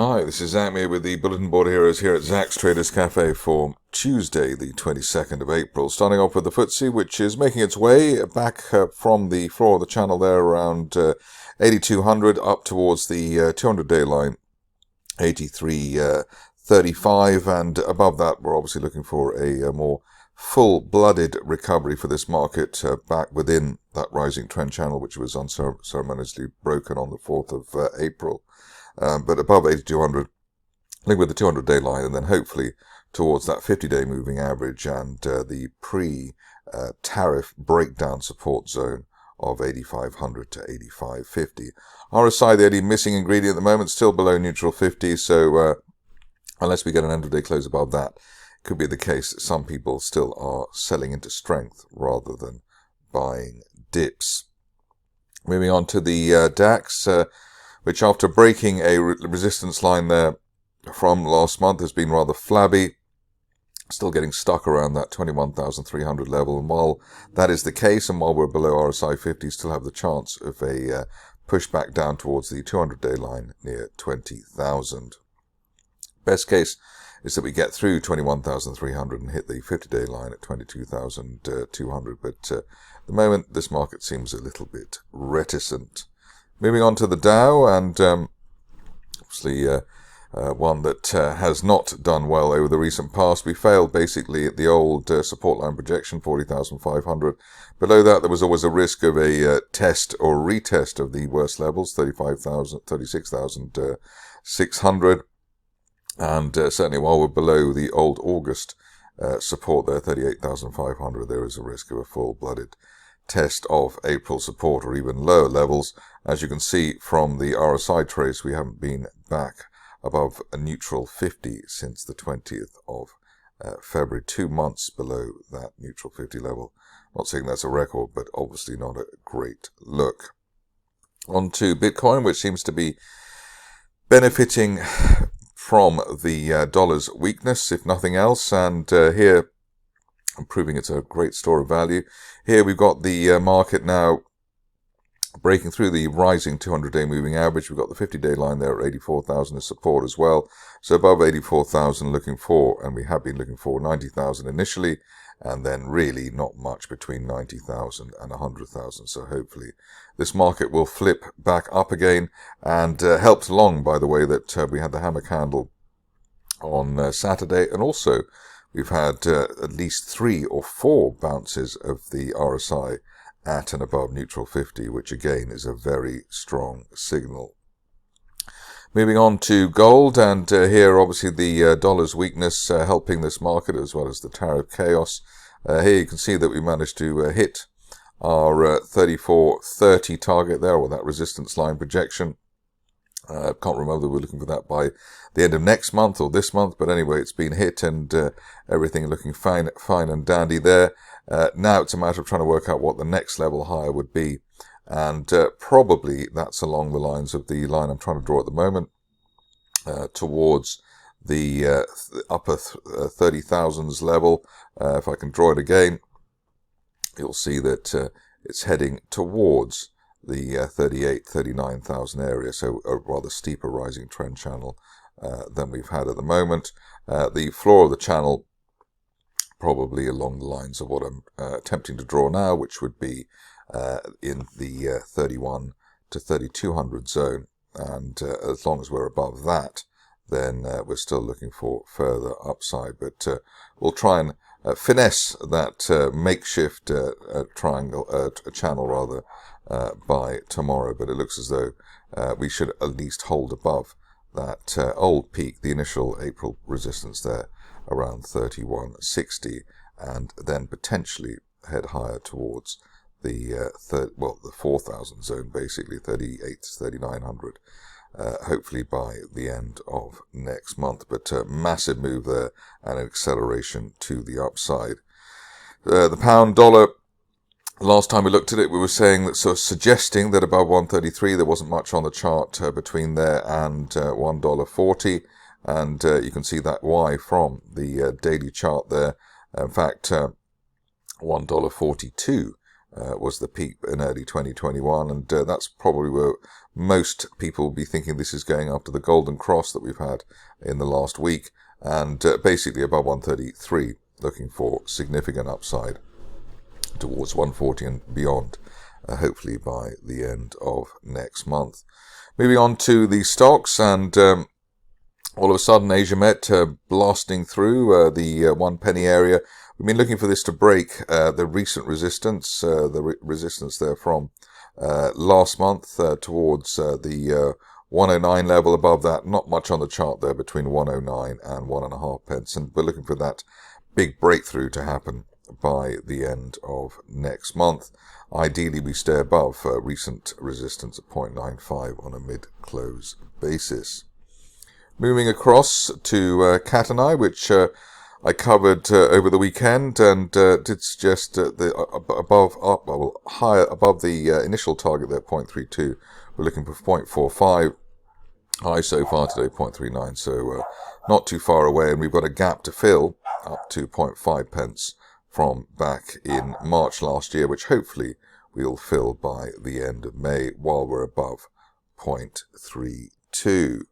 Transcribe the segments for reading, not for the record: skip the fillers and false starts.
Hi, this is Zach here with the Bulletin Board Heroes here at Zach's Traders Cafe for Tuesday, the 22nd of April. Starting off with the FTSE, which is making its way back from the floor of the channel there around 8,200 up towards the 200-day line, 83.35, and above that we're obviously looking for a more full-blooded recovery for this market back within that rising trend channel, which was unceremoniously broken on the 4th of April. But above 8,200, link with the 200-day line, and then hopefully towards that 50-day moving average and the pre-tariff breakdown support zone of 8,500 to 8,550. RSI, the only missing ingredient at the moment, still below neutral 50, so unless we get an end-of-day close above that, it could be the case that some people still are selling into strength rather than buying dips. Moving on to the DAX, which after breaking a resistance line there from last month has been rather flabby, still getting stuck around that 21,300 level. And while that is the case, and while we're below RSI 50, still have the chance of a pushback down towards the 200-day line near 20,000. Best case is that we get through 21,300 and hit the 50-day line at 22,200. But at the moment, this market seems a little bit reticent. Moving on to the Dow, and obviously one that has not done well over the recent past. We failed basically at the old support line projection, 40,500. Below that, there was always a risk of a test or retest of the worst levels, 36,600. And certainly while we're below the old August support there, 38,500, there is a risk of a full-blooded test of April support or even lower levels. As you can see from the RSI trace, we haven't been back above a neutral 50 since the 20th of February, 2 months below that neutral 50 level. Not saying that's a record, but obviously not a great look. On to Bitcoin, which seems to be benefiting from the dollar's weakness, if nothing else, and here proving it's a great store of value. Here we've got the market now breaking through the rising 200-day moving average. We've got the 50-day line there at 84,000 as support as well. So above 84,000 looking for, and we have been looking for 90,000 initially, and then really not much between 90,000 and 100,000. So hopefully this market will flip back up again, and helped along by the way that we had the hammer candle on Saturday, and also we've had at least 3 or 4 bounces of the RSI at and above neutral 50, which again is a very strong signal. Moving on to gold, and here obviously the dollar's weakness helping this market as well as the tariff chaos. Here you can see that we managed to hit our 34.30 target there, or that resistance line projection. Can't remember, we're looking for that by the end of next month or this month, but anyway, it's been hit, and everything looking fine and dandy there. Now it's a matter of trying to work out what the next level higher would be, and probably that's along the lines of the line I'm trying to draw at the moment, towards the upper 30,000s level. If I can draw it again, you'll see that it's heading towards the 39,000 area, so a rather steeper rising trend channel than we've had at the moment. The floor of the channel probably along the lines of what I'm attempting to draw now, which would be in the 31 to 3200 zone, and as long as we're above that, then we're still looking for further upside, but we'll try and finesse that makeshift channel rather by tomorrow. But it looks as though we should at least hold above that old peak, the initial April resistance there around 3160, and then potentially head higher towards the the 4,000 zone, basically 38 to 3900. Hopefully by the end of next month, but massive move there and an acceleration to the upside. The pound dollar, last time we looked at it, we were saying that, so suggesting that above 133 there wasn't much on the chart between there and $1.40, and you can see that why from the daily chart there. In fact, $1.42 was the peak in early 2021, and that's probably where most people will be thinking this is going after the golden cross that we've had in the last week, and basically above 133, looking for significant upside towards 140 and beyond, hopefully by the end of next month. Moving on to the stocks, and all of a sudden Asiamet blasting through the 1 penny area. We've been looking for this to break the recent resistance, resistance there from last month towards the 109 level. Above that, not much on the chart there between 109 and 1.5 pence, and we're looking for that big breakthrough to happen by the end of next month. Ideally, we stay above recent resistance at 0.95 on a mid-close basis. Moving across to Catenai, which I covered over the weekend, and did suggest higher above the initial target there, 0.32. We're looking for 0.45. High so far today, 0.39. So not too far away, and we've got a gap to fill up to 0.5 pence from back in March last year, which hopefully we'll fill by the end of May while we're above 0.32.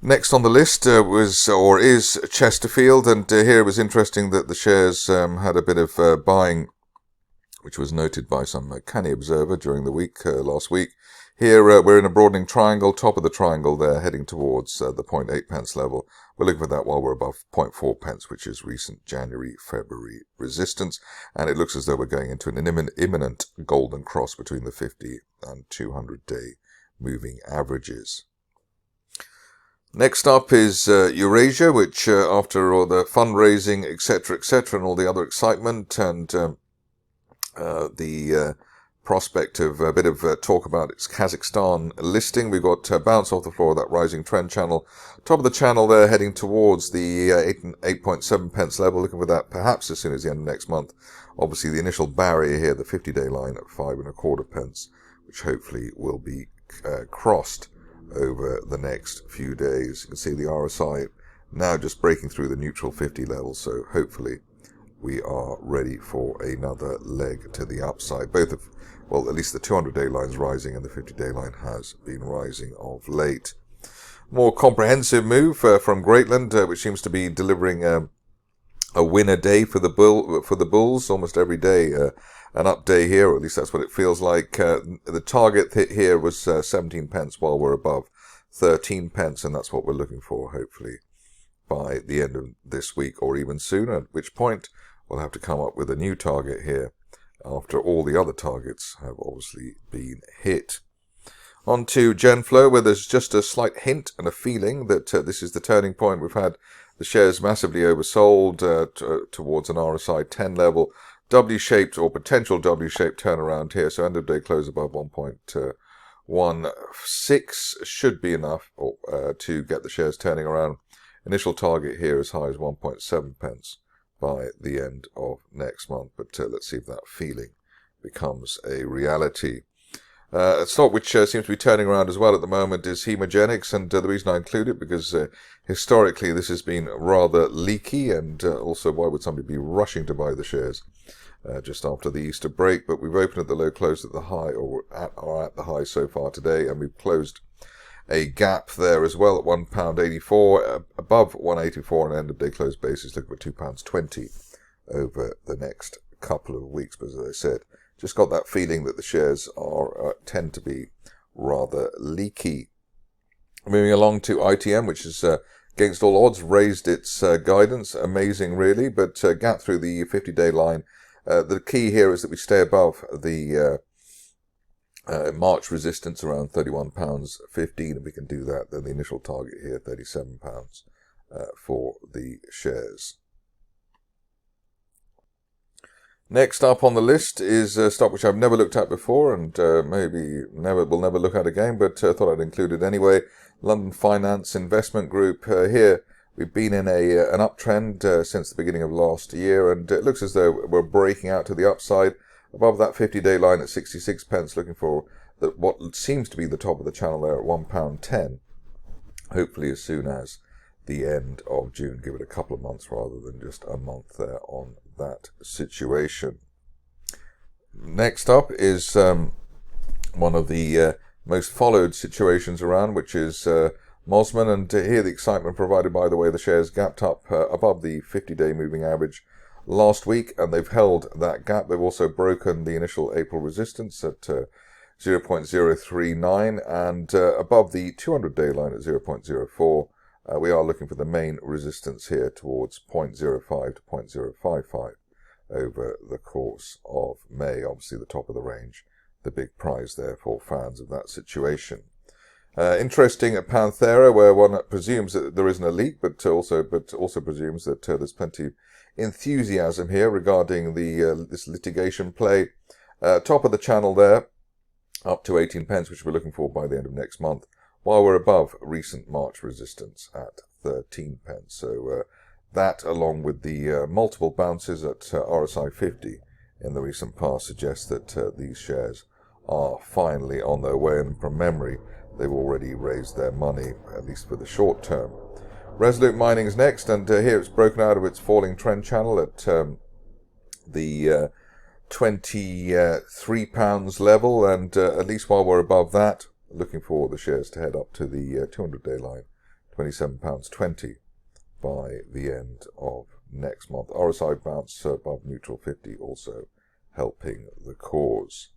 Next on the list is Chesterfield, and here it was interesting that the shares had a bit of buying, which was noted by some canny observer during the week, last week. Here we're in a broadening triangle, top of the triangle there, heading towards the 0.8 pence level. We're looking for that while we're above 0.4 pence, which is recent January-February resistance, and it looks as though we're going into an imminent golden cross between the 50 and 200-day moving averages. Next up is Eurasia, which after all the fundraising, etc., and all the other excitement and the prospect of a bit of talk about its Kazakhstan listing, we've got bounce off the floor of that rising trend channel. Top of the channel there, heading towards the 8.7 pence level, looking for that perhaps as soon as the end of next month. Obviously, the initial barrier here, the 50-day line at 5.25 pence, which hopefully will be crossed over the next few days. You can see the RSI now just breaking through the neutral 50 level, so hopefully we are ready for another leg to the upside. Both of, well, at least the 200-day line's rising and the 50-day line has been rising of late. More comprehensive move from Greatland, which seems to be delivering a win a day for the bulls almost every day. An up day here, or at least that's what it feels like. The target here was 17 pence while we're above 13 pence, and that's what we're looking for, hopefully, by the end of this week or even sooner, at which point we'll have to come up with a new target here after all the other targets have obviously been hit. On to Genflow, where there's just a slight hint and a feeling that this is the turning point. We've had the shares massively oversold towards an RSI 10 level. W-shaped or potential W-shaped turnaround here, so end of day close above 1.16 should be enough to get the shares turning around. Initial target here as high as 1.7 pence by the end of next month, but let's see if that feeling becomes a reality. A stock which seems to be turning around as well at the moment is Hemogenyx, and the reason I include it because historically this has been rather leaky, and also why would somebody be rushing to buy the shares just after the Easter break? But we've opened at the low, closed at the high, or at the high so far today, and we've closed a gap there as well at £1.84, above 1.84 on an end of day close basis, looking for £2.20 over the next couple of weeks. But as I said, just got that feeling that the shares are tend to be rather leaky. Moving along to ITM, which is against all odds raised its guidance, amazing really, but gap through the 50-day line. The key here is that we stay above the March resistance around £31.15. If we can do that, then the initial target here, £37 for the shares. Next up on the list is a stock which I've never looked at before, and maybe will never look at again, but thought I'd include it anyway. London Finance Investment Group. Here we've been in an uptrend since the beginning of last year, and it looks as though we're breaking out to the upside above that 50-day line at 66 pence, looking for what seems to be the top of the channel there at £1.10. Hopefully as soon as the end of June. Give it a couple of months rather than just a month there on that situation. Next up is one of the most followed situations around, which is Mosman, and here the excitement provided by the way the shares gapped up above the 50-day moving average last week, and they've held that gap. They've also broken the initial April resistance at 0.039 and above the 200-day line at 0.04. We are looking for the main resistance here towards 0.05 to 0.055 over the course of May. Obviously the top of the range, the big prize there for fans of that situation. Interesting at Panthera, where one presumes that there isn't a leak, but also presumes that there's plenty of enthusiasm here regarding the this litigation play. Top of the channel there, up to 18 pence, which we're looking for by the end of next month, while we're above recent March resistance at 13 pence. So that, along with the multiple bounces at RSI 50 in the recent past, suggests that these shares are finally on their way, and from memory they've already raised their money, at least for the short term. Resolute Mining is next, and here it's broken out of its falling trend channel at the £23 level, and at least while we're above that, looking for the shares to head up to the 200-day line, £27.20 by the end of next month. RSI bounce above neutral 50 also helping the cause.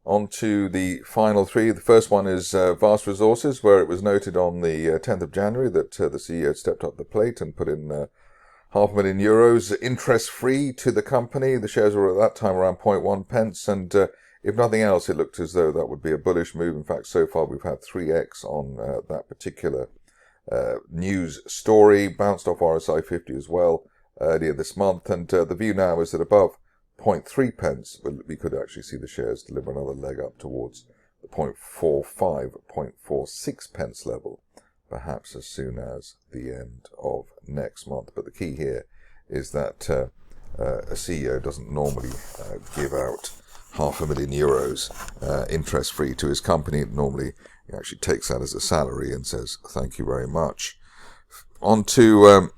On to the final three. The first one is Vast Resources, where it was noted on the 10th of January that the CEO stepped up the plate and put in €500,000 interest-free to the company. The shares were at that time around 0.1 pence, and if nothing else, it looked as though that would be a bullish move. In fact, so far we've had 3x on that particular news story. Bounced off RSI 50 as well earlier this month, and the view now is that above 0.3 pence, we could actually see the shares deliver another leg up towards the 0.45, 0.46 pence level, perhaps as soon as the end of next month. But the key here is that a CEO doesn't normally give out €500,000 interest-free to his company. Normally, he actually takes that as a salary and says, thank you very much. On to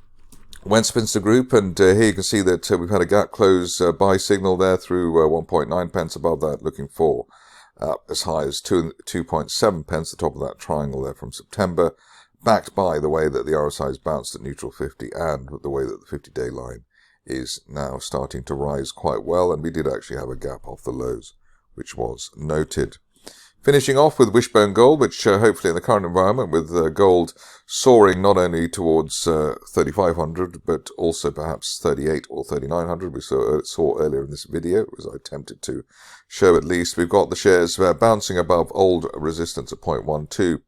Westminster Group, and here you can see that we've had a gap close buy signal there through 1.9 pence above that, looking for as high as 2.7 pence, the top of that triangle there from September, backed by the way that the RSI has bounced at neutral 50 and the way that the 50-day line is now starting to rise quite well, and we did actually have a gap off the lows, which was noted. Finishing off with Wishbone Gold, which hopefully in the current environment, with gold soaring not only towards 3,500, but also perhaps 38 or 3,900, we saw earlier in this video, as I attempted to show at least. We've got the shares bouncing above old resistance at 0.12.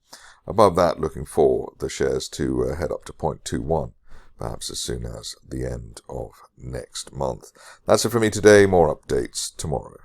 Above that, looking for the shares to head up to 0.21, perhaps as soon as the end of next month. That's it for me today. More updates tomorrow.